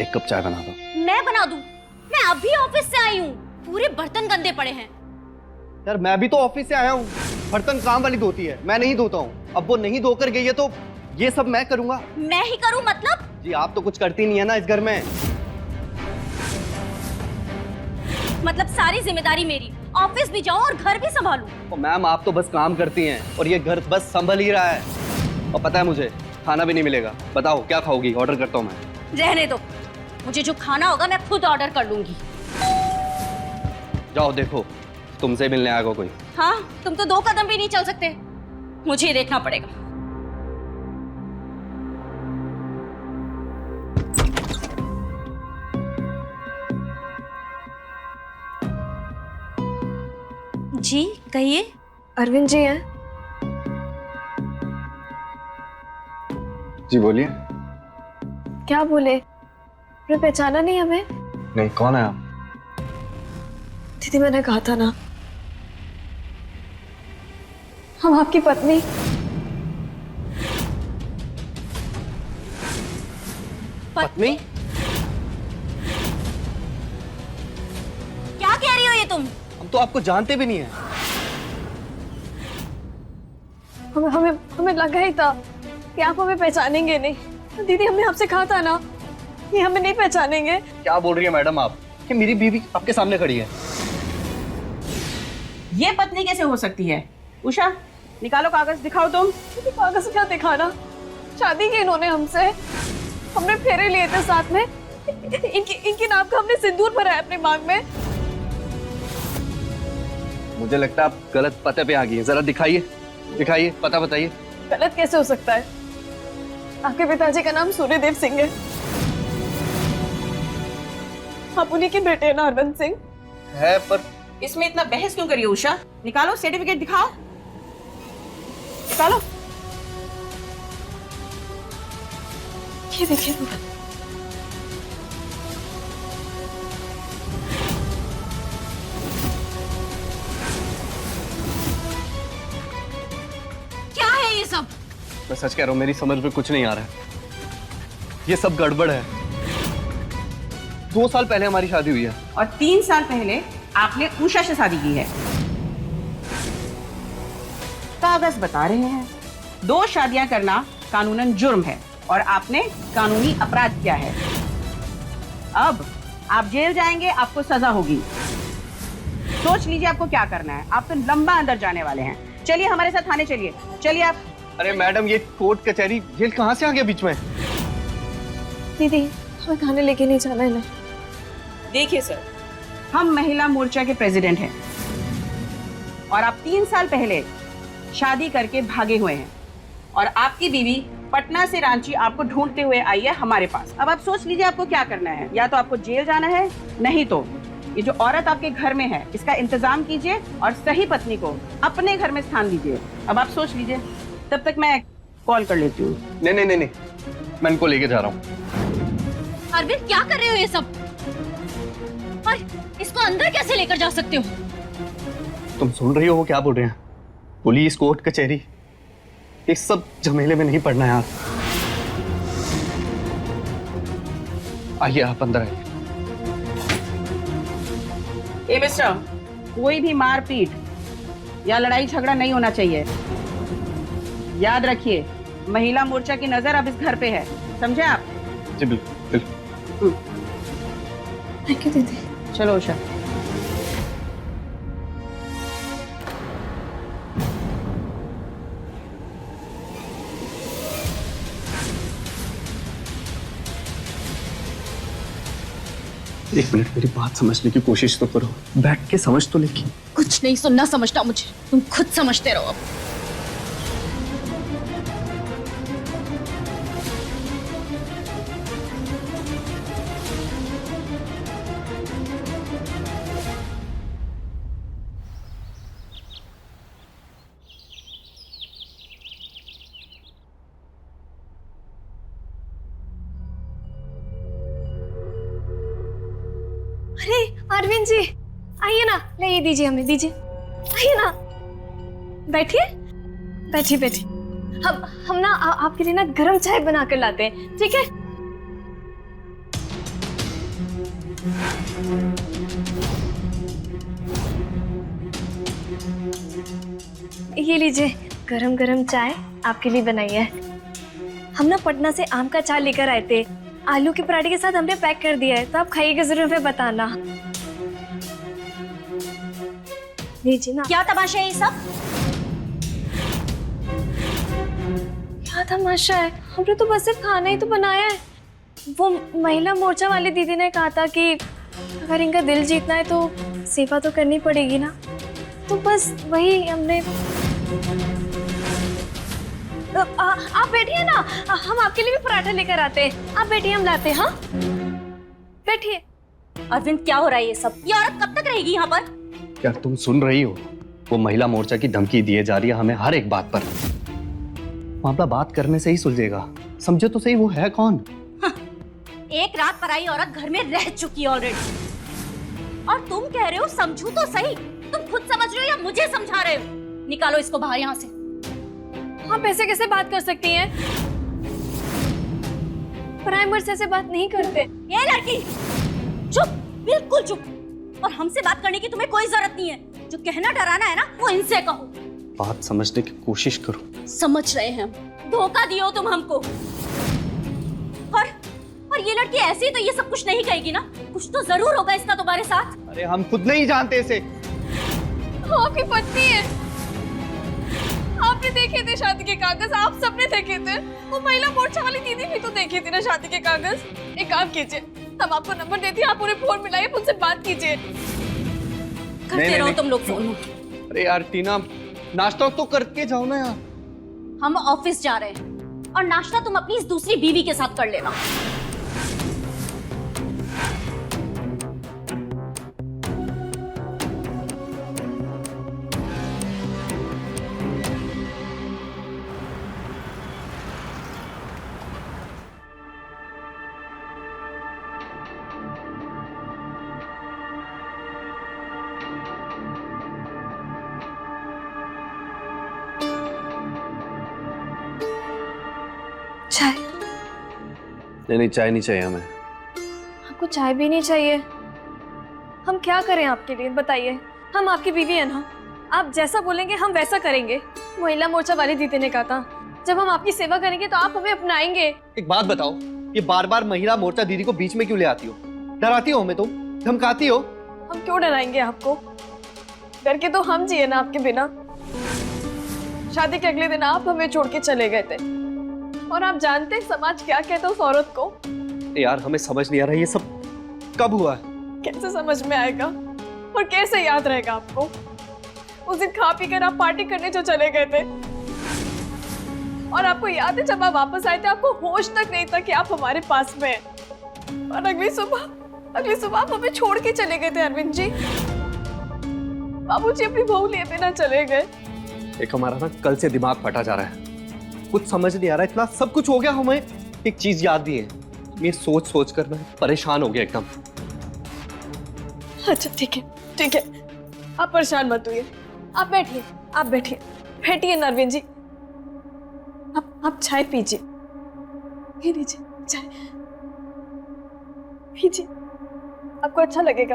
एक कप चाय बना दो। मैं बना दूं? मैं अभी ऑफिस से आई हूँ, पूरे बर्तन गंदे पड़े हैं। यार मैं भी तो ऑफिस से आया हूँ, बर्तन काम वाली धोती है, मैं नहीं धोता हूँ। अब वो नहीं धोकर गई है तो ये सब मैं करूंगा। मैं ही करूँ मतलब? जी आप तो कुछ करती नहीं है ना इस घर में। मतलब सारी जिम्मेदारी मेरी, ऑफिस भी जाऊं और घर भी संभालूं। तो मैम आप तो बस काम करती हैं और ये घर बस संभल ही रहा है। और पता है मुझे खाना भी नहीं मिलेगा। बताओ क्या खाओगी? ऑर्डर करता हूँ मैं। रहने दो, मुझे जो खाना होगा मैं खुद ऑर्डर कर लूंगी। जाओ देखो तुमसे मिलने आएगा कोई। हाँ, तुम तो 2 कदम भी नहीं चल सकते, मुझे देखना पड़ेगा। जी कहिए। अरविंद जी हैं? जी बोलिए। क्या बोले? आपने पहचाना नहीं हमें? नहीं, कौन है आप? दीदी मैंने कहा था ना, हम आपकी पत्नी। पत्नी? क्या कह रही हो ये तुम? हम तो आपको जानते भी नहीं है। हमें हमें हमें लगा ही था कि आप हमें पहचानेंगे नहीं। दीदी हमने आपसे कहा था ना कि हमें नहीं पहचानेंगे। क्या बोल रही है मैडम आप कि मेरी बीवी आपके सामने खड़ी है? ये पत्नी कैसे हो सकती है? उषा निकालो कागज, दिखाओ तुम। दीदी कागज क्या दिखाना? शादी की इन्होंने हमसे, हमने फेरे लिए थे साथ में। इनकी नाम का हमने सिंदूर भरा है अपने मांग में। मुझे लगता है आप गलत पते पे आ गई हैं। जरा दिखाइए, दिखाइए, पता बताइए। गलत कैसे हो सकता है? आपके पिताजी का नाम सूर्यदेव सिंह है। आप उन्हीं के बेटे हैं ना अरविंद सिंह? है पर इसमें इतना बहस क्यों करिए उषा? निकालो सर्टिफिकेट, दिखाओ, निकालो। ये देखिए, क्या है ये सब? मैं सच कह रहा हूँ, मेरी समझ में कुछ नहीं आ रहा है। ये सब गड़बड़ है। 2 साल पहले हमारी शादी हुई है और 3 साल पहले आपने उषा से शादी की है। कागज बता रहे हैं 2 शादियां करना कानूनन जुर्म है और आपने कानूनी अपराध किया है। अब आप जेल जाएंगे, आपको सजा होगी। सोच लीजिए आपको क्या करना है। आप तो लंबा अंदर जाने वाले हैं। चलिए हमारे साथ थाने चलिए, चलिए आप। अरे मैडम ये कोर्ट कचहरी जेल कहाँ से आ गया बीच में? दीदी हमें खाने लेके नहीं जाना है ना। देखिए सर, हम महिला मोर्चा के प्रेसिडेंट हैं और आप 3 साल पहले शादी करके भागे हुए हैं और आपकी बीवी पटना से रांची आपको ढूंढते हुए आई है हमारे पास। अब आप सोच लीजिए आपको क्या करना है। या तो आपको जेल जाना है, नहीं तो ये जो औरत आपके घर में है इसका इंतजाम कीजिए और सही पत्नी को अपने घर में स्थान दीजिए। अब आप सोच लीजिए, तब तक मैं कॉल कर लेती हूँ। नहीं नहीं नहीं नहीं, मैं इनको लेके जा रहा हूँ। अरविंद क्या कर रहे हो ये सब? और इसको अंदर कैसे लेकर जा सकते हो? तुम सुन रही हो वो क्या बोल रहे हैं? पुलिस, कोर्ट कचहरी, इस सब झमेले में नहीं पड़ना यार। आइए आप अंदर आइए। ए मिस्टर, कोई भी मारपीट या लड़ाई झगड़ा नहीं होना चाहिए। याद रखिए, महिला मोर्चा की नजर अब इस घर पे है, समझे आप? जी बिल्कुल। थैंक यू दीदी। चलो उषा। एक मिनट मेरी बात समझने की कोशिश तो करो। बैठ के समझ तो लेकिन। कुछ नहीं सुनना समझना मुझे, तुम खुद समझते रहो। अब अरे अरविंद जी आइए ना, ले ये दीजिए, हमें दीजिए, आइए ना, बैठिए बैठिए बैठिए। हम ना आपके लिए ना गरम चाय बना कर लाते हैं, ठीक है? ये लीजिए गरम गरम चाय आपके लिए बनाई है। हम ना पटना से आम का चाय लेकर आए थे, आलू के पराठे के साथ हमने पैक कर दिया है, तो आप खाइएगा जरूर, हमें बताना। लीजिए ना। क्या तमाशा है ये सब? क्या तमाशा है? हमने तो बस सिर्फ खाना ही तो बनाया है। वो महिला मोर्चा वाली दीदी ने कहा था कि अगर इनका दिल जीतना है तो सेवा तो करनी पड़ेगी ना, तो बस वही हमने। आप बैठिए ना, हम आपके लिए भी पराठा लेकर आते हैं। आप बैठिए, हम लाते हैं। हाँ बैठिए। अरविंद क्या हो रहा है ये सब? ये औरत कब तक रहेगी यहाँ पर? क्या तुम सुन रही हो? वो महिला मोर्चा की धमकी दिए जा रही है हमें हर एक बात पर। मामला बात करने से ही सुलझेगा। समझो तो सही, वो है कौन? एक रात पर आई औरत घर में रह चुकी है ऑलरेडी, और तुम कह रहे हो समझू तो सही। तुम खुद समझ रहे हो या मुझे समझा रहे हो? निकालो इसको बाहर यहाँ से। आप ऐसे कैसे बात कर सकती हैं? प्राइमर से ऐसे बात नहीं करते। ये लड़की चुप, बिल्कुल चुप। और हमसे बात करने की तुम्हें कोई जरूरत नहीं है। जो कहना डराना है ना, वो इनसे कहो। बात समझने की कोशिश करो। समझ रहे हैं हम। धोखा दियो तुम हमको। और ये लड़की ऐसी तो ये सब कुछ नहीं कहेगी ना? कुछ तो जरूर होगा इसका तुम्हारे साथ। अरे हम खुद नहीं जानते इसे। आपकी पत्नी है। आपने देखे थे शादी के कागज, आप सबने देखे थे। वो महिला मोर्चा वाली दीदी भी तो देखी थी ना शादी के कागज। एक काम कीजिए, हम आपको नंबर देती हैं, आप उन्हें फोन मिलाइए, उनसे बात कीजिए। करते रहो तुम लोग फोन। अरे यार टीना, नाश्ता तो करके जाओ ना यार। हम ऑफिस जा रहे हैं और नाश्ता तुम अपनी इस दूसरी बीवी के साथ कर लेना। चाय? नहीं, चाय नहीं चाहिए हमें। आपको चाय भी नहीं चाहिए? हम क्या करें आपके लिए, बताइए। हम आपकी बीवी है ना, आप जैसा बोलेंगे हम वैसा करेंगे। महिला मोर्चा वाली दीदी ने कहा था जब हम आपकी सेवा करेंगे तो आप हमें अपनाएंगे। एक बात बताओ, ये बार बार महिला मोर्चा दीदी को बीच में क्यों ले आती हो? डराती हो हमें तुम, धमकाती हो। हम क्यों डराएंगे आपको? डर के तो हम जिए ना आपके बिना। शादी के अगले दिन आप हमें छोड़ के चले गए थे, और आप जानते हैं समाज क्या कहता है उस औरत को। यार हमें समझ नहीं आ रहा ये सब कब हुआ है। कैसे समझ में आएगा और कैसे याद रहेगा आपको? उस दिन खा पी कर आप पार्टी करने जो चले गए थे, और आपको याद है जब आप वापस आए थे आपको होश तक नहीं था कि आप हमारे पास में हैं। और अगली सुबह आप हमें छोड़ के चले गए थे अरविंद जी। बाबूजी अपनी बहू लिए बिना चले गए। एक हमारा ना कल से दिमाग फटा जा रहा है, कुछ समझ नहीं आ रहा। इतना सब कुछ हो गया, हमें एक चीज याद नहीं है। ये सोच सोच कर मैं परेशान हो गया एकदम। अच्छा ठीक है, आप परेशान मत होइए। आप बैठिए नरविंद जी। आप चाय पीजिए। ये लीजिए चाय पीजिए, आपको अच्छा लगेगा।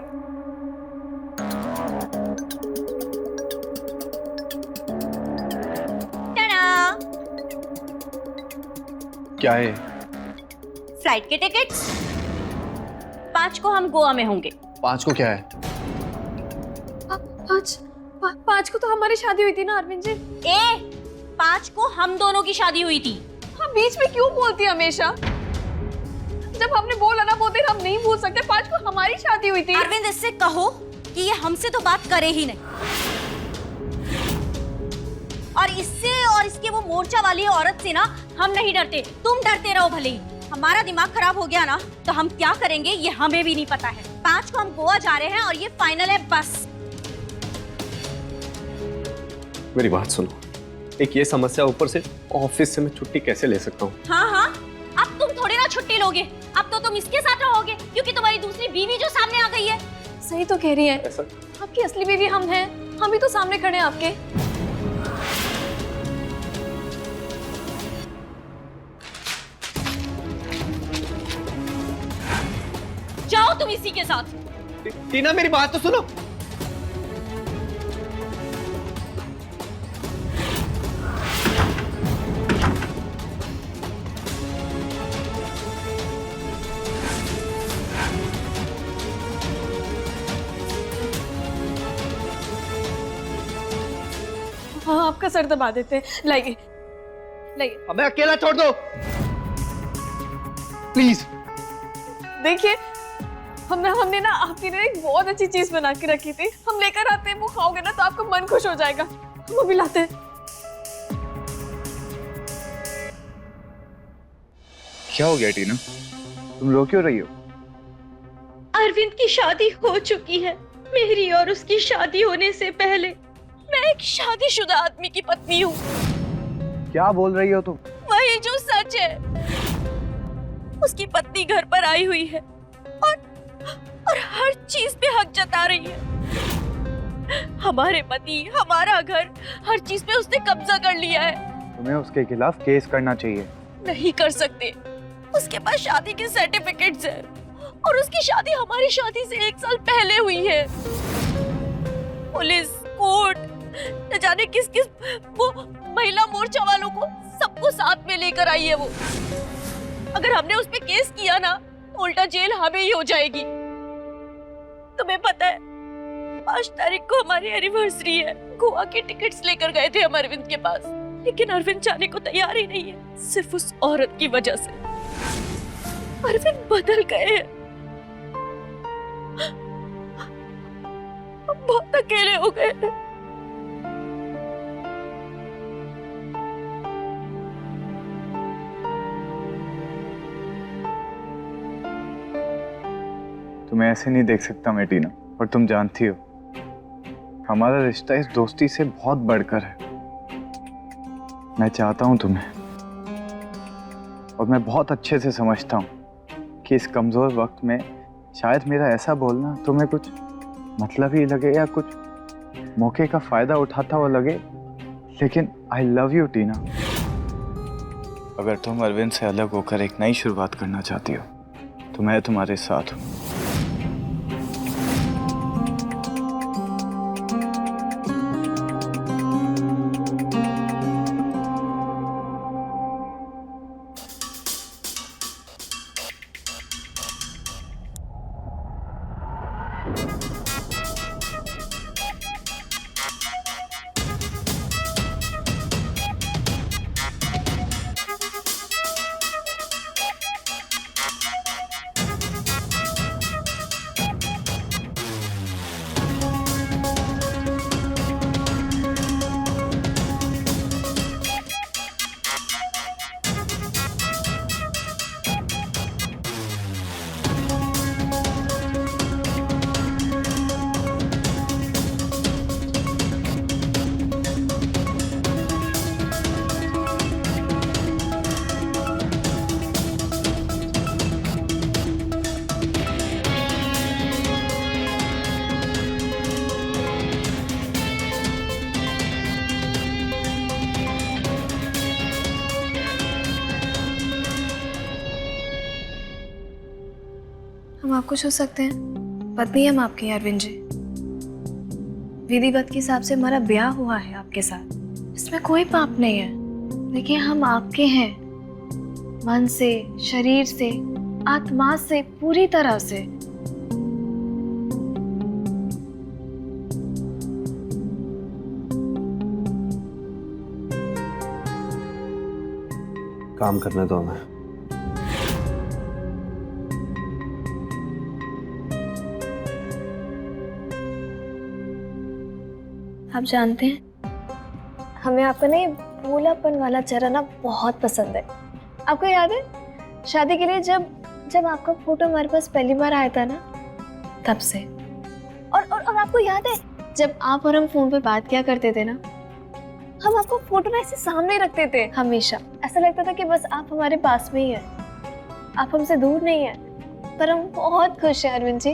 टाटा! क्या है? फ्लाइट के टिकट्स। 5 को हम गोवा में होंगे। 5 को क्या है? 5 को तो हमारी शादी हुई थी ना अरविंद जी। 5 को हम दोनों की शादी हुई थी। हम बीच में क्यों बोलती है हमेशा? जब हमने बोला ना वो दिन हम नहीं भूल सकते। 5 को हमारी शादी हुई थी। अरविंद इससे कहो कि ये हमसे तो बात करे ही नहीं, और इससे और इसके वो मोर्चा वाली औरत से ना हम नहीं डरते। तुम डरते रहो भले ही। हमारा दिमाग खराब हो गया ना तो हम क्या करेंगे ये हमें भी नहीं पता है। 5 को हम गोवा जा रहे हैं और ये फाइनल है बस। मेरी बात सुनो, एक ये समस्या, ऊपर से ऑफिस से मैं छुट्टी कैसे ले सकता हूँ? हाँ, अब तुम थोड़ी ना छुट्टी लोगे। अब तो तुम इसके साथ रहोगे क्योंकि तुम्हारी दूसरी बीवी जो सामने आ गई है। सही तो कह रही है। ऐसा? आपकी असली बीवी हम हैं, हम भी तो सामने खड़े हैं आपके। जाओ तुम इसी के साथ। टीना मेरी बात तो सुनो। हाँ, आपका सर दबा देते हैं। लाइए लाइए। हमें अकेला छोड़ दो प्लीज। देखिए, हमने ना आपके लिए एक बहुत अच्छी चीज बना के रखी थी। हम लेकर आते हैं, वो खाओगे ना तो आपका मन खुश हो जाएगा। हम अभी लाते हैं। क्या हो गया टीना, तुम रो क्यों रही हो? अरविंद की शादी हो चुकी है। मेरी और उसकी शादी होने से पहले मैं एक शादीशुदा आदमी की पत्नी हूँ। क्या बोल रही हो तुम? वही जो सच है। उसकी पत्नी घर पर आई हुई है और हर चीज पे हक जता रही है। हमारे पति, हमारा घर, हर चीज पे उसने कब्जा कर लिया है। तुम्हें उसके खिलाफ केस करना चाहिए। नहीं कर सकते। उसके पास शादी के सर्टिफिकेट्स हैं और उसकी शादी हमारी शादी से 1 साल पहले हुई है। पुलिस, कोर्ट, न जाने किस किस वो महिला मोर्चा वालों को सबको साथ में लेकर आई है वो। अगर हमने उस पे केस किया ना तो उल्टा जेल हमें ही हो जाएगी। तुम्हें पता है 5 तारीख को हमारी एनिवर्सरी है। गोवा के टिकट्स लेकर गए थे हम अरविंद के पास, लेकिन अरविंद जाने को तैयार ही नहीं है। सिर्फ उस औरत की वजह से अरविंद बदल गए हैं। हम बहुत अकेले हो गए हैं। तुम्हें ऐसे नहीं देख सकता मैं टीना, और तुम जानती हो हमारा रिश्ता इस दोस्ती से बहुत बढ़कर है। मैं चाहता हूं तुम्हें, और मैं बहुत अच्छे से समझता हूं कि इस कमजोर वक्त में शायद मेरा ऐसा बोलना तुम्हें कुछ मतलब ही लगे या कुछ मौके का फायदा उठाता हुआ लगे, लेकिन आई लव यू टीना। अगर तुम अरविंद से अलग होकर एक नई शुरुआत करना चाहती हो तो मैं तुम्हारे साथ हूं। हम आपको छू सकते हैं? पत्नी हम आपकी हैं अरविंद जी। विधिवत के हिसाब से हमारा ब्याह हुआ है आपके साथ, इसमें कोई पाप नहीं है। देखिए, हम आपके हैं, मन से, शरीर से, आत्मा से, पूरी तरह से। काम करने दो हमें। आप जानते हैं, हमें आपका ना ये भोलापन वाला चेहरा ना बहुत पसंद है। आपको याद है शादी के लिए जब आपका फोटो हमारे पास पहली बार आया था ना, तब से। और आपको याद है जब आप और हम फोन पर बात किया करते थे ना, हम आपको फोटो ना ऐसे सामने रखते थे हमेशा। ऐसा लगता था कि बस आप हमारे पास में ही है, आप हमसे दूर नहीं है। पर हम बहुत खुश हैं अरविंद जी,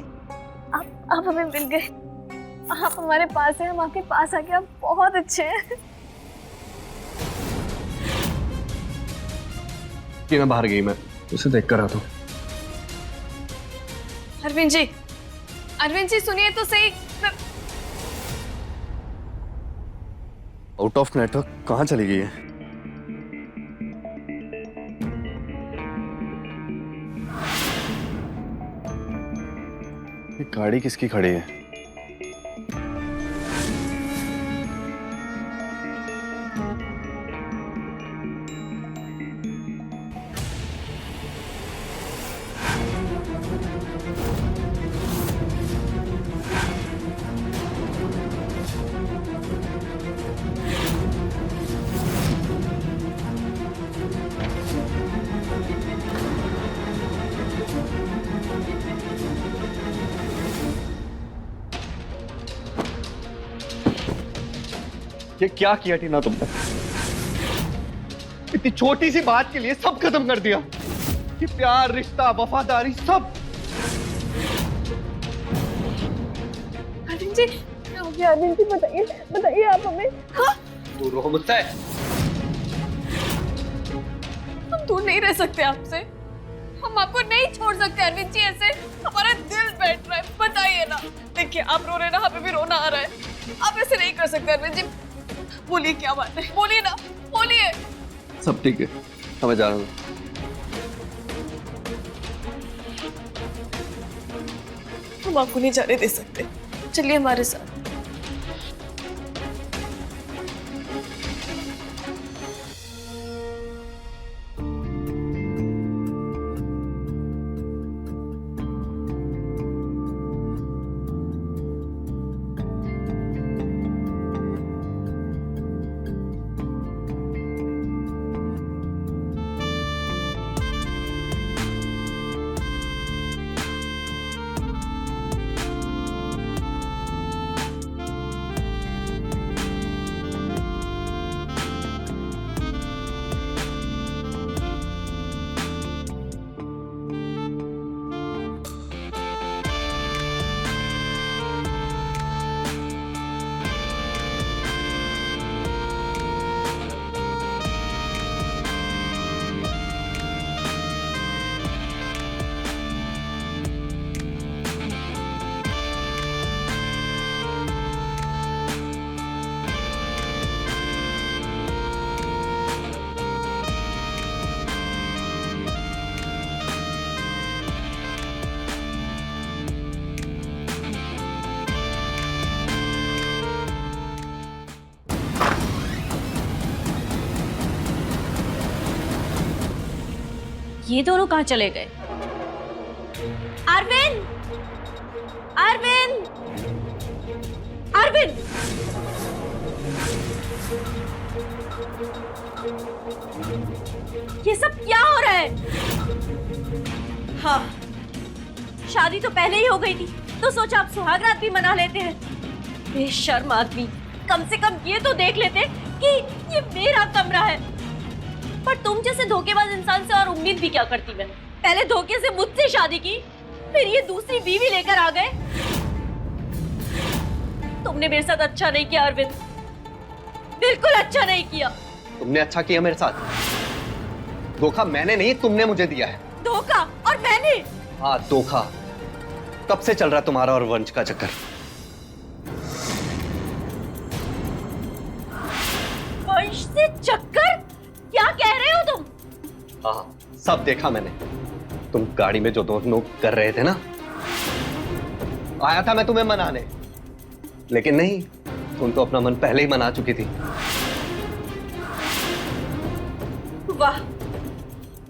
आप हमें मिल गए, आप हमारे पास हैं, हम आपके पास आ गए, आप बहुत अच्छे हैं। टीना बाहर गई, मैं उसे देख कर आता हूँ। अरविंद जी सुनिए तो सही। आउट ऑफ नेटवर्क कहाँ चली गई है? ये गाड़ी किसकी खड़ी है? ये क्या किया टीना तुमने? इतनी छोटी सी बात के लिए सब खत्म कर दिया। ये प्यार, रिश्ता, वफादारी सब। अरविंद जी क्या हो गया? अरविंद जी बताइए आप हमें। हाँ? दूर रहो मुझसे। हम दूर नहीं रह सकते आपसे, हम आपको नहीं छोड़ सकते अरविंद जी। ऐसे हमारा दिल बैठ रहा है, बताइए ना। देखिए आप रो रहे ना, हमें भी रोना आ रहा है। आप ऐसे नहीं कर सकते अरविंद जी। बोलिए क्या बात है, बोलिए ना, बोलिए। सब ठीक है, हमें जाना है। हम आपको नहीं जाने दे सकते, चलिए हमारे साथ। ये दोनों कहाँ चले गए? अरविंद, अरविंद, अरविंद! ये सब क्या हो रहा है? हाँ, शादी तो पहले ही हो गई थी, तो सोचा आप सुहाग रात भी मना लेते हैं। बेशर्म आदमी, कम से कम ये तो देख लेते कि ये मेरा कमरा है। पर तुम जैसे धोखेबाज इंसान से और उम्मीद भी क्या करती मैं? पहले धोखे से मुझसे शादी की, फिर ये दूसरी बीवी लेकर आ गए। तुमने मेरे साथ अच्छा नहीं किया अरविंद, बिल्कुल अच्छा नहीं किया। तुमने अच्छा किया मेरे साथ। धोखा मैंने नहीं, तुमने मुझे दिया है। धोखा? और मैंने? हाँ, धोखा। तब से चल रहा तुम्हारा और वंश का चक्कर। वंश से चक्कर? क्या कह रहे हो तुम? हाँ, सब देखा मैंने। तुम गाड़ी में जो दोनों कर रहे थे ना, आया था मैं तुम्हें मनाने, लेकिन नहीं, तुम तो अपना मन पहले ही मना चुकी थी। वाह,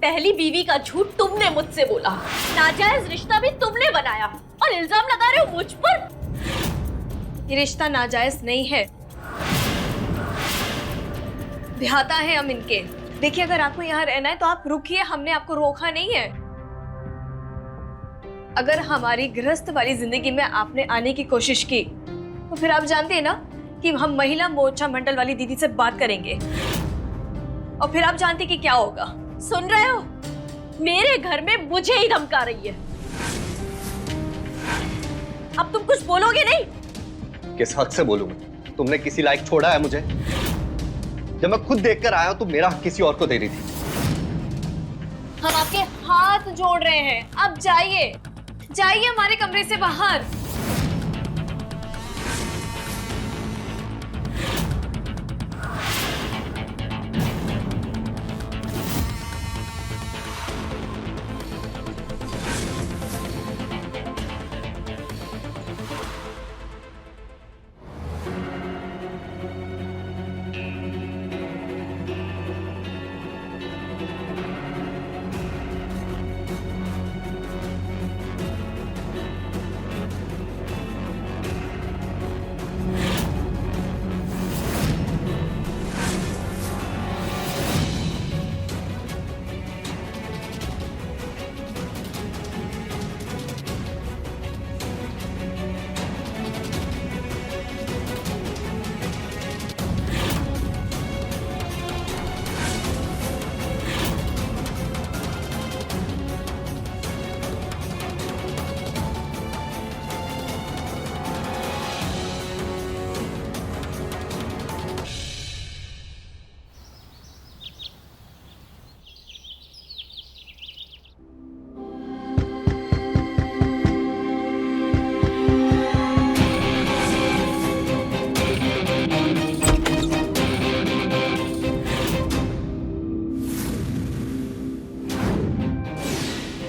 पहली बीवी का झूठ तुमने मुझसे बोला, नाजायज रिश्ता भी तुमने बनाया और इल्जाम लगा रहे हो मुझ पर। ये रिश्ता नाजायज नहीं है, देहाता है हम इनके। देखिए अगर आपको यहाँ रहना है तो आप रुकिए, हमने आपको रोका नहीं है। अगर हमारी गृहस्थ वाली जिंदगी में आपने आने की कोशिश की तो फिर आप जानते हैं ना कि हम महिला मोर्चा मंडल वाली दीदी से बात करेंगे और फिर आप जानते कि क्या होगा। सुन रहे हो? मेरे घर में मुझे ही धमका रही है। अब तुम कुछ बोलोगे नहीं? किस हक से बोलूंगा? तुमने किसी लायक छोड़ा है मुझे? जब मैं खुद देखकर आया तुम मेरा हक किसी और को दे रही थी। हम आपके हाथ जोड़ रहे हैं, अब जाइए, जाइए हमारे कमरे से बाहर।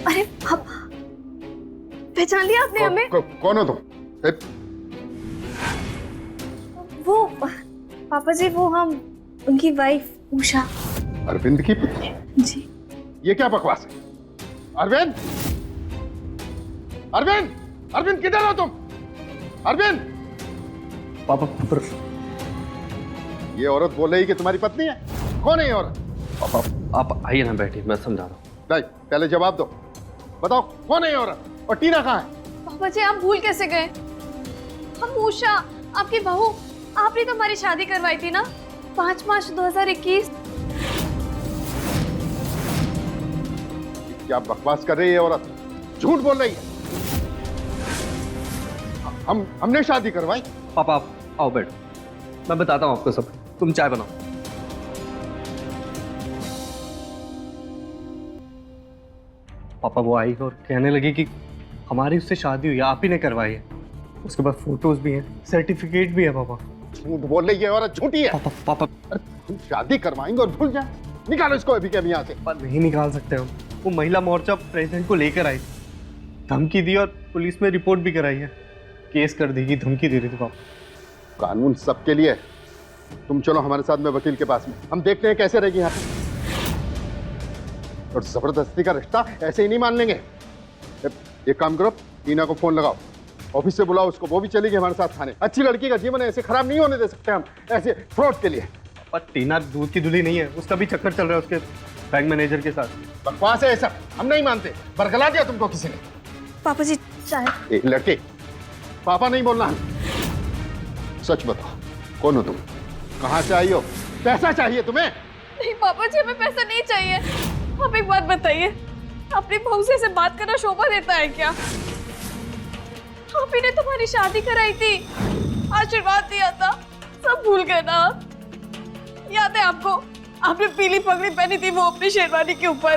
अरे पापा, पहचान लिया आपने हमें? कौन हो तुम? वो पापा जी, वो हम उनकी वाइफ उषा। अरविंद की पुत्री? जी। ये क्या बकवास है? अरविंद, अरविंद, अरविंद किधर हो तुम? अरविंद! पापा पर ये औरत बोल रही कि तुम्हारी पत्नी है। कौन है ये औरत? पापा आप आइए ना, बैठिए, मैं समझा रहा हूँ। नहीं, पहले जवाब दो। बताओ कौन है ये औरत और टीना कहाँ है? पापा जी, आप भूल कैसे गए? हम उषा, आपकी बहू। आपने तो हमारी शादी करवाई थी ना 5 मार्च 2021। क्या बकवास कर रही है औरत? झूठ बोल रही है। हमने शादी करवाई। पापा आप आओ, बैठो, मैं बताता हूँ आपको सब। तुम चाय बनाओ। पापा वो आई और कहने लगी कि हमारी उससे शादी हुई, आप ही ने करवाई है। उसके बाद फोटोज भी हैं, सर्टिफिकेट भी है। पापा झूठ बोल रही है औरत, झूठी है। पापा पापा अरे तुम शादी करवाएंगे और भूल जाए। निकालो इसको अभी के अभी यहाँ से। पापा नहीं निकाल सकते हम। वो महिला मोर्चा प्रेसिडेंट को लेकर आई, धमकी दी और पुलिस में रिपोर्ट भी कराई है। केस कर देगी, धमकी दे रही थी पापा। कानून सबके लिए। तुम चलो हमारे साथ में वकील के पास में, हम देखते हैं कैसे रहेगी यहाँ पे। और जबरदस्ती का रिश्ता ऐसे ही नहीं मान लेंगे। एक काम करो, टीना को फोन लगाओ, ऑफिस से बुलाओ उसको, वो भी चलेगी हमारे साथ थाने। अच्छी लड़की का जीवन ऐसे खराब नहीं होने दे सकते हम ऐसे फ्रॉड के लिए। पर टीना दूध की दुल्ही नहीं है, उसका भी चक्कर चल रहा है उसके बैंक मैनेजर के साथ। बकवास है ऐसा, हम नहीं मानते। बरगला दिया तुमको किसी ने। पापा जी चाय। एक लड़के, पापा नहीं बोलना। सच बताओ, कौन हो तुम? कहाँ से आई हो? पैसा चाहिए तुम्हें? नहीं पापा जी, हमें पैसा नहीं चाहिए। आप एक बात बताइए, अपनी बहू से ऐसे बात करना शोभा देता है क्या? आप ही ने तुम्हारी शादी कराई थी, आशीर्वाद दिया था, सब भूल गए ना आप? याद है आपको? आपने पीली पगड़ी पहनी थी वो अपनी शेरवानी के ऊपर,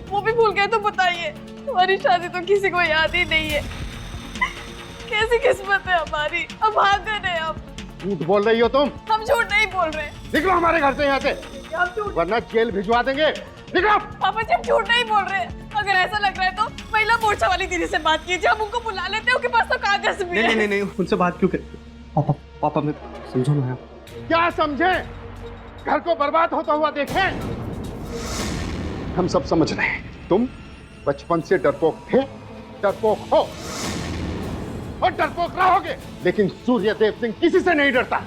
वो भी भूल गए? तो बताइए, तुम्हारी शादी तो किसी को याद ही नहीं है। कैसी किस्मत है हमारी, अब भागन है हम। झूठ बोल रही हो तुम। हम झूठ नहीं बोल रहे। निकलो हमारे घर से यहाँ से, आप झूठ, वरना जेल भिजवा देंगे। निकलो। पापा जी हम झूठ नहीं बोल रहे। अगर ऐसा लग रहा है तो महिला मोर्चा वाली दीदी से बात कीजिए, हम उनको बुला लेते हैं, उनके पास तो कागज भी है। नहीं, उनसे बात क्यों करते? पापा पापा मैं समझो ना। क्या समझे? घर को बर्बाद होता हुआ देखें। हम सब समझ रहे हैं, तुम बचपन से डरपोक थे, डरपोक हो और डरपोक रहोगे। लेकिन सूर्यदेव सिंह किसी से नहीं डरता।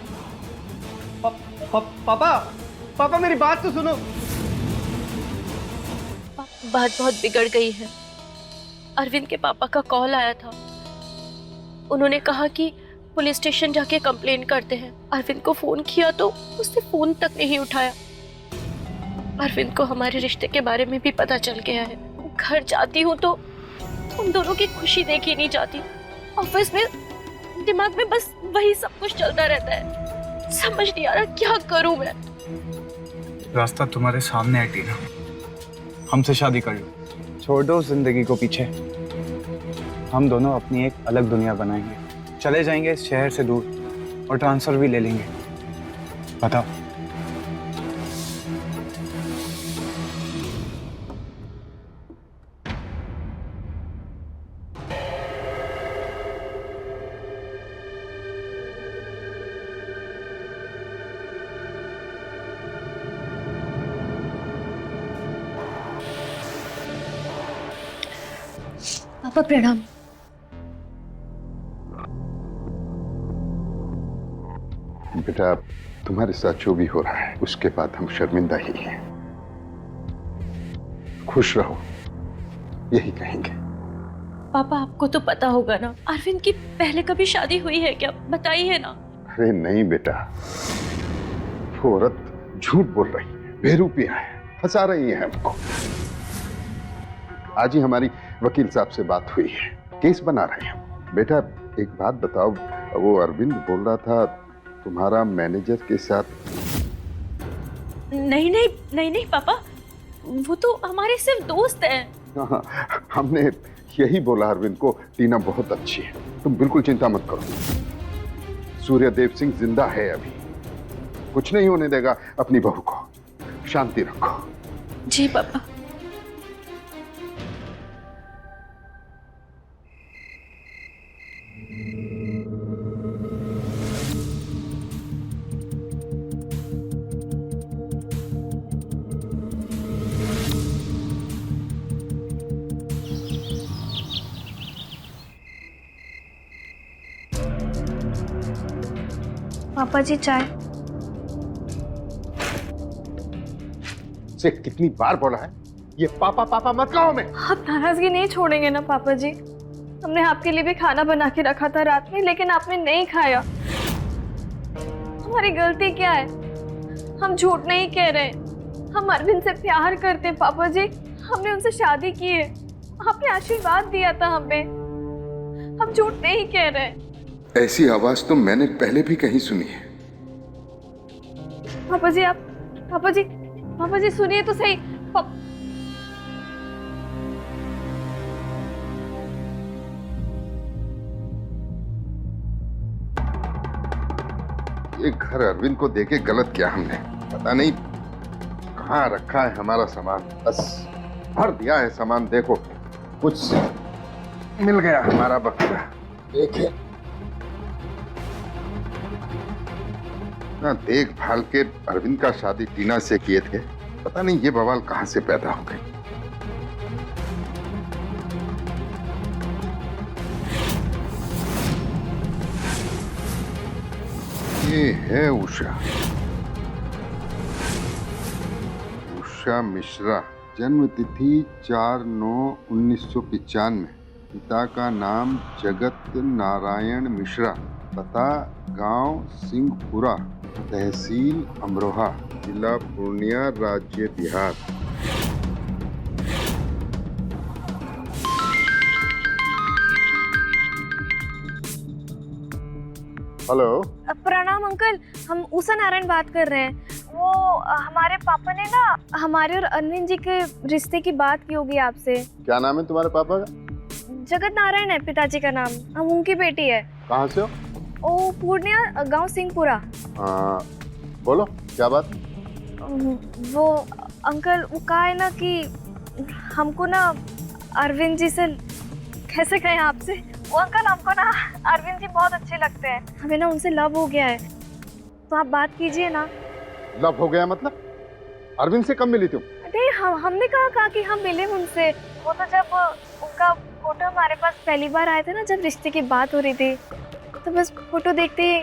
पापा मेरी बात तो सुनो। बात बहुत बिगड़ गई है। अरविंद के पापा का कॉल आया था, उन्होंने कहा कि पुलिस स्टेशन जाके कंप्लेन करते हैं। अरविंद को फोन किया तो उसने फोन तक नहीं उठाया। अरविंद को हमारे रिश्ते के बारे में भी पता चल गया है। घर जाती हूँ तो उन दोनों की खुशी देखी नहीं जाती। ऑफिस में दिमाग में बस वही सब कुछ चलता रहता है। समझ नहीं आ रहा क्या करूं मैं। रास्ता तुम्हारे सामने है टीना, हमसे शादी कर लो, छोड़ दो जिंदगी को पीछे। हम दोनों अपनी एक अलग दुनिया बनाएंगे, चले जाएंगे इस शहर से दूर और ट्रांसफर भी ले लेंगे। बताओ। पापा प्रणाम। बेटा, तुम्हारे साथ जो भी हो रहा है उसके बाद हम शर्मिंदा ही हैं। खुश रहो, यही कहेंगे। पापा आपको तो पता होगा ना, अरविंद की पहले कभी शादी हुई है क्या? बताइए ना। अरे नहीं बेटा, वो औरत झूठ बोल रही है, बेरूपिया है, फंसा रही है हमको। आज ही हमारी वकील साहब से बात हुई है, केस बना रहे हैं। बेटा एक बात बताओ, वो अरविंद बोल रहा था तुम्हारा मैनेजर के साथ। नहीं नहीं नहीं नहीं पापा, वो तो हमारे सिर्फ दोस्त हैं। हाँ, हमने यही बोला अरविंद को, टीना बहुत अच्छी है, तुम बिल्कुल चिंता मत करो। सूर्यदेव सिंह जिंदा है अभी, कुछ नहीं होने देगा अपनी बहू को, शांति रखो। जी पापा। पापा जी चाय। से कितनी बार बोला है ये पापा पापा मत कहो। मैं आप नाराजगी नहीं छोड़ेंगे ना पापा जी? हमने आपके लिए भी खाना बना के रखा था रात में, लेकिन आपने नहीं खाया। हमारी गलती क्या है? हम झूठ नहीं कह रहे, हम अरविंद से प्यार करते हैं पापा जी। हमने उनसे शादी की है, आपने आशीर्वाद दिया था हमें, हम झूठ नहीं कह रहे। ऐसी आवाज तो मैंने पहले भी कहीं सुनी है। पापा जी आप, पापा जी सुनिए तो सही। ये घर अरविंद को देके गलत किया हमने, पता नहीं कहाँ रखा है हमारा सामान, बस भर दिया है सामान। देखो कुछ मिल गया हमारा बकरा, देखे ना। देखभाल के अरविंद का शादी टीना से किए थे, पता नहीं ये बवाल कहाँ से पैदा हो गई। ये है उषा, उषा मिश्रा, जन्म तिथि 4/9/1995, पिता का नाम जगत नारायण मिश्रा, पता गांव सिंहपुरा, तहसील अमरोहा, जिला पूर्णिया, राज्य बिहार। हेलो। प्रणाम अंकल, हम उषा नारायण बात कर रहे हैं। वो हमारे पापा ने ना हमारे और अरविंद जी के रिश्ते की बात की होगी आपसे। क्या नाम है तुम्हारे पापा का? जगत नारायण है पिताजी का नाम, हम उनकी बेटी है। कहाँ से हो? ओ पूर्णिया, गांव सिंहपुरा। बोलो क्या बात? वो अंकल, वो कहा है ना कि हमको ना अरविंद जी से, कैसे कहें आपसे, वो अंकल हमको ना अरविंद जी बहुत अच्छे लगते हैं, हमें ना उनसे लव हो गया है, तो आप बात कीजिए ना। लव हो गया मतलब? अरविंद से कब मिली तुम? नहीं, हमने कहा कि हम मिले उनसे। वो तो जब उनका फोटो हमारे पास पहली बार आए थे ना, जब रिश्ते की बात हो रही थी, तो बस फोटो देखते ही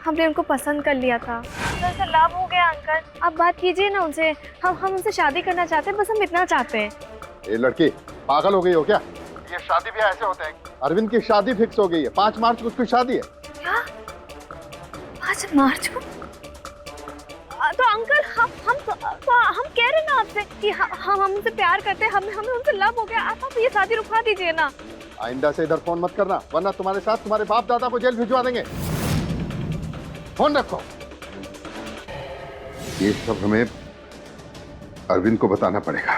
हमने उनको पसंद कर लिया था, तो ऐसे लव हो गया। अंकल आप बात कीजिए ना उनसे, हम उनसे शादी करना चाहते हैं, बस हम इतना चाहते हैं। ये लड़की पागल हो गई हो क्या? ये शादी भी ऐसे होते हैं। अरविंद की शादी फिक्स हो गई है, 5 मार्च को उसकी शादी है। क्या 5 मार्च को? तो अंकल हम कह रहे हैं ना आपसे कि हम उनसे प्यार करते हैं, हमें उनसे लव हो गया। आप ये शादी रुकवा दीजिए ना। आइंदा से इधर फोन मत करना, वरना तुम्हारे साथ तुम्हारे बाप दादा को जेल भिजवा देंगे। फोन रखो। ये सब हमें अरविंद को बताना पड़ेगा।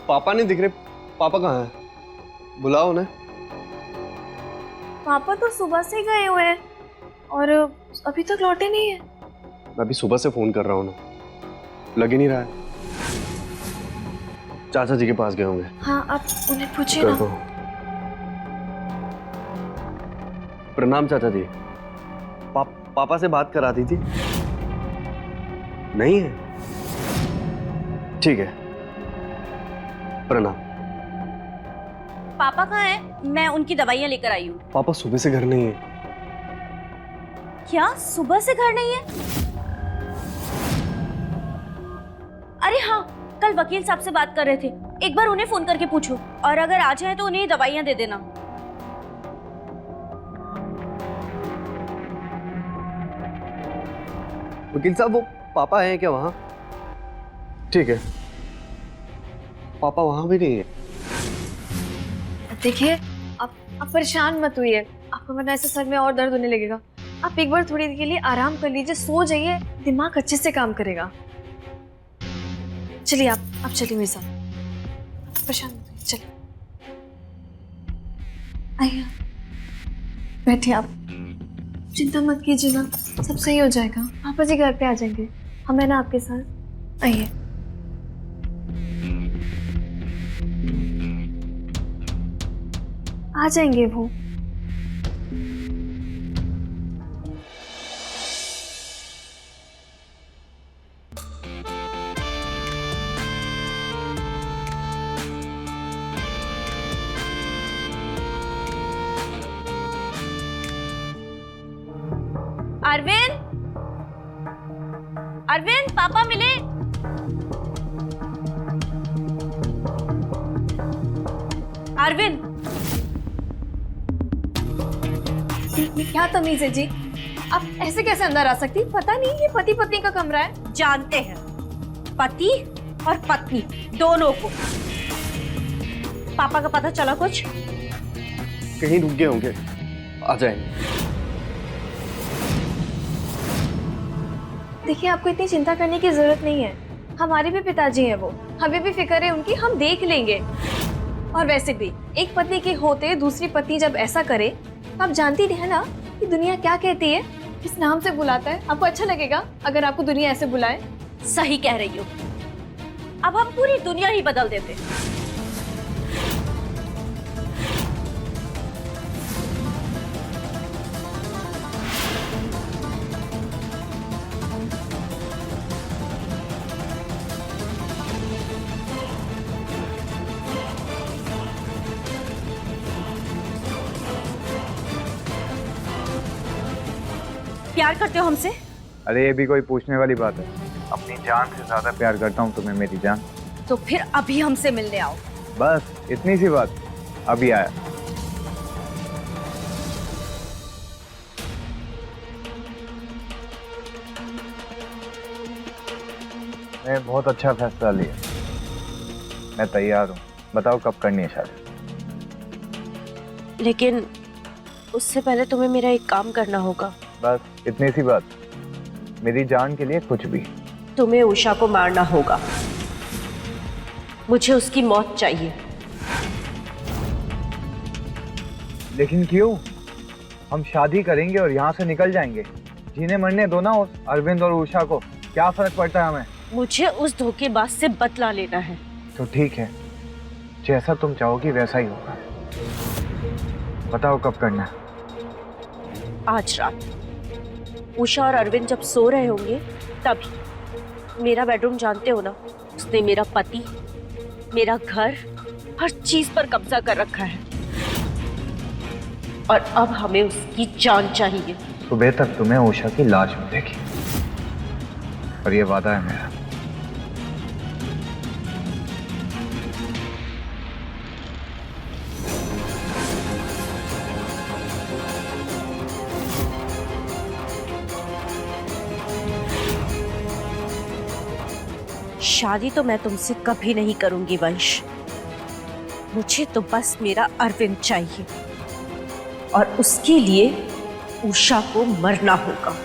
पापा नहीं दिख रहे। पापा कहाँ हैं? बुलाओ उन्हें। पापा तो सुबह से गए हुए हैं और अभी तक लौटे नहीं है। मैं अभी सुबह से फोन कर रहा हूँ ना, लग ही नहीं रहा है। चाचा जी के पास गए होंगे। हाँ, आप उन्हें पूछिए कर ना। दो। प्रणाम चाचा जी। पापा से बात करा दी थी। नहीं है? ठीक है, प्रणाम। पापा कहाँ हैं? मैं उनकी दवाइयाँ लेकर आई हूँ। पापा सुबह से घर नहीं है। क्या सुबह से घर नहीं है? अरे हाँ, कल वकील साहब से बात कर रहे थे, एक बार उन्हें फोन करके पूछो, और अगर आ जाए तो उन्हें दवाइयाँ दे देना। वकील साहब, वो पापा हैं क्या वहाँ? ठीक है, पापा वहाँ भी नहीं है। देखिए, आप परेशान मत होइए, आपको वरना ऐसे सर में और दर्द होने लगेगा। आप एक बार थोड़ी देर के लिए आराम कर लीजिए, सो जाइए, दिमाग अच्छे से काम करेगा। चलिए आप चलिए मेरे साथ, परेशान मत होइए, चलिए आइए, बैठिए आप, चिंता मत कीजिए ना, सब सही हो जाएगा। पापा जी घर पे आ जाएंगे, हम है ना आपके साथ। आइए। आ जाएंगे वो। अरविंद, अरविंद, पापा मिले। अरविंद, क्या तमीज है जी, आप ऐसे कैसे अंदर आ सकती? पता नहीं, ये पति पत्नी का कमरा है। जानते हैं पति और पत्नी दोनों को। पापा का पता चला कुछ? कहीं रुक गए होंगे, आ जाएंगे। देखिए, आपको इतनी चिंता करने की जरूरत नहीं है, हमारे भी पिताजी हैं वो, हमें भी फिक्र है उनकी, हम देख लेंगे। और वैसे भी एक पत्नी के होते दूसरी पत्नी जब ऐसा करे, आप जानती है ना कि दुनिया क्या कहती है, किस नाम से बुलाता है। आपको अच्छा लगेगा अगर आपको दुनिया ऐसे बुलाए? सही कह रही हो, अब हम पूरी दुनिया ही बदल देते। प्यार करते हो हमसे? अरे ये भी कोई पूछने वाली बात है? अपनी जान से ज्यादा प्यार करता हूँ तुम्हें मेरी जान। तो फिर अभी हमसे मिलने आओ। बस इतनी सी बात, अभी आया। मैं बहुत अच्छा फैसला लिया, मैं तैयार हूँ। बताओ कब करनी है शादी? लेकिन उससे पहले तुम्हें मेरा एक काम करना होगा। बस इतनी सी बात, मेरी जान के लिए कुछ भी। तुम्हें उषा को मारना होगा, मुझे उसकी मौत चाहिए। लेकिन क्यों? हम शादी करेंगे और यहाँ से निकल जाएंगे। जीने मरने दो ना उस अरविंद और उषा को, क्या फर्क पड़ता है हमें? मुझे उस धोखेबाज से बदला लेना है। तो ठीक है, जैसा तुम चाहोगी वैसा ही होगा। बताओ कब करना है? आज रात उषा और अरविंद जब सो रहे होंगे तभी। मेरा बेडरूम जानते हो ना, उसने मेरा पति, मेरा घर, हर चीज पर कब्जा कर रखा है, और अब हमें उसकी जान चाहिए। सुबह तक तुम्हें उषा की लाश मिलेगी, और ये वादा है मेरा। शादी तो मैं तुमसे कभी नहीं करूंगी वंश, मुझे तो बस मेरा अरविंद चाहिए, और उसके लिए उषा को मरना होगा।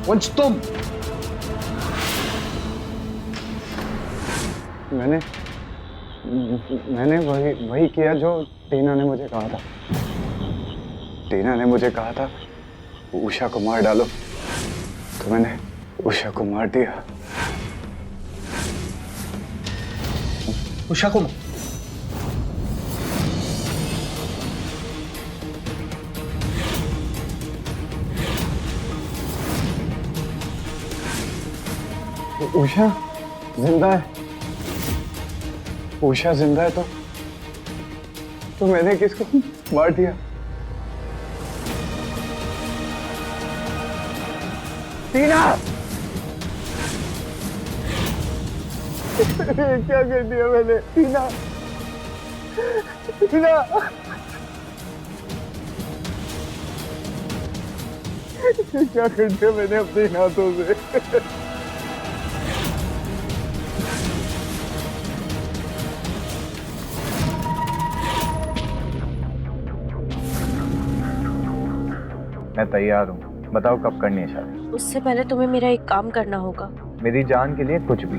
वंश तुम मैंने वही किया जो टीना ने मुझे कहा था। टीना ने मुझे कहा था उषा को मार डालो, तो मैंने उषा को मार दिया। उषा को उषा जिंदा है। उषा जिंदा है तो मैंने किसको मार दिया? टीना! क्या कर दिया मैंने? टीना! टीना! क्या कर दिया मैंने अपने हाथों से? मैं तैयार हूँ, बताओ कब करनी है शादी? उससे पहले तुम्हें मेरा एक काम करना होगा। मेरी जान के लिए कुछ भी।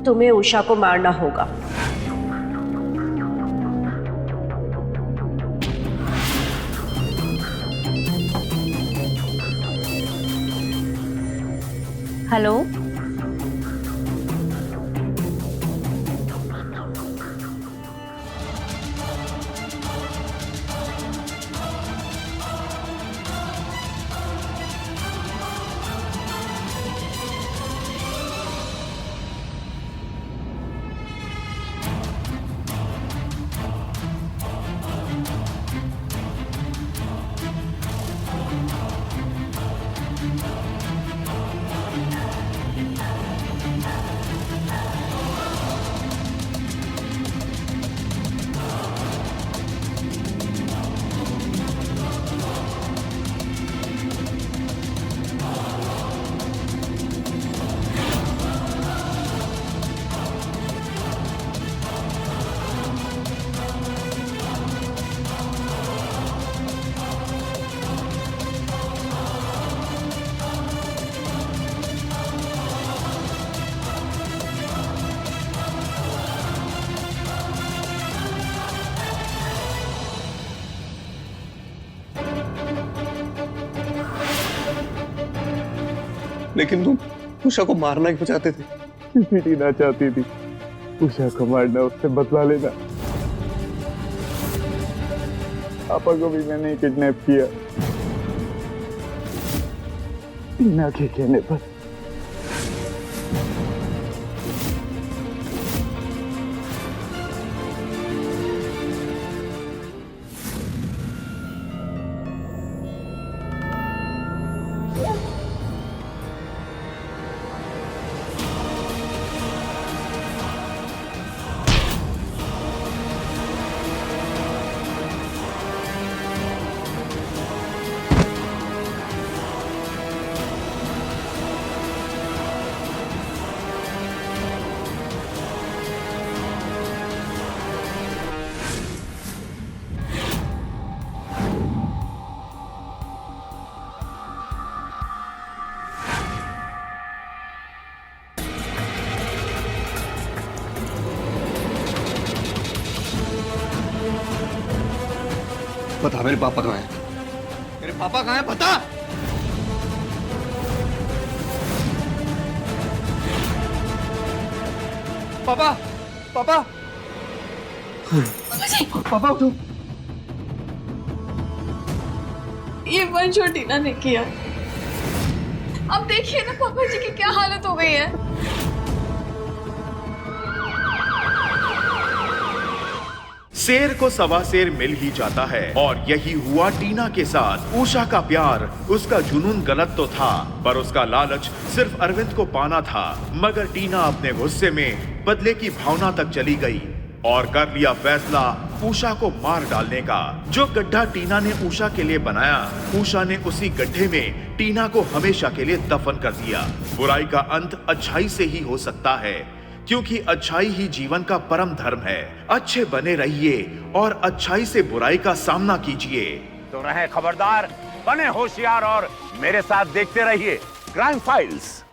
तुम्हें उषा को मारना होगा। हेलो, लेकिन तुम उषा को मारना क्यों चाहते थे? क्योंकि टीना चाहती थी उषा को मारना, उससे बदला लेना। पापा को भी मैंने किडनैप किया टीना के कहने पर। बता मेरे पापा कहाँ हैं? मेरे पापा कहाँ हैं? बता। पापा, पापा, पापा उठो। ये वंश और टीना ने किया। अब देखिए ना पापा जी की क्या हालत हो गई है। शेर को सवा शेर मिल ही जाता है, और यही हुआ टीना के साथ। उषा का प्यार, उसका जुनून गलत तो था, पर उसका लालच सिर्फ अरविंद को पाना था। मगर टीना अपने गुस्से में बदले की भावना तक चली गई और कर लिया फैसला उषा को मार डालने का। जो गड्ढा टीना ने उषा के लिए बनाया, उषा ने उसी गड्ढे में टीना को हमेशा के लिए दफन कर दिया। बुराई का अंत अच्छाई से ही हो सकता है। क्योंकि अच्छाई ही जीवन का परम धर्म है। अच्छे बने रहिए और अच्छाई से बुराई का सामना कीजिए। तो रहे खबरदार, बने होशियार और मेरे साथ देखते रहिए क्राइम फाइल्स।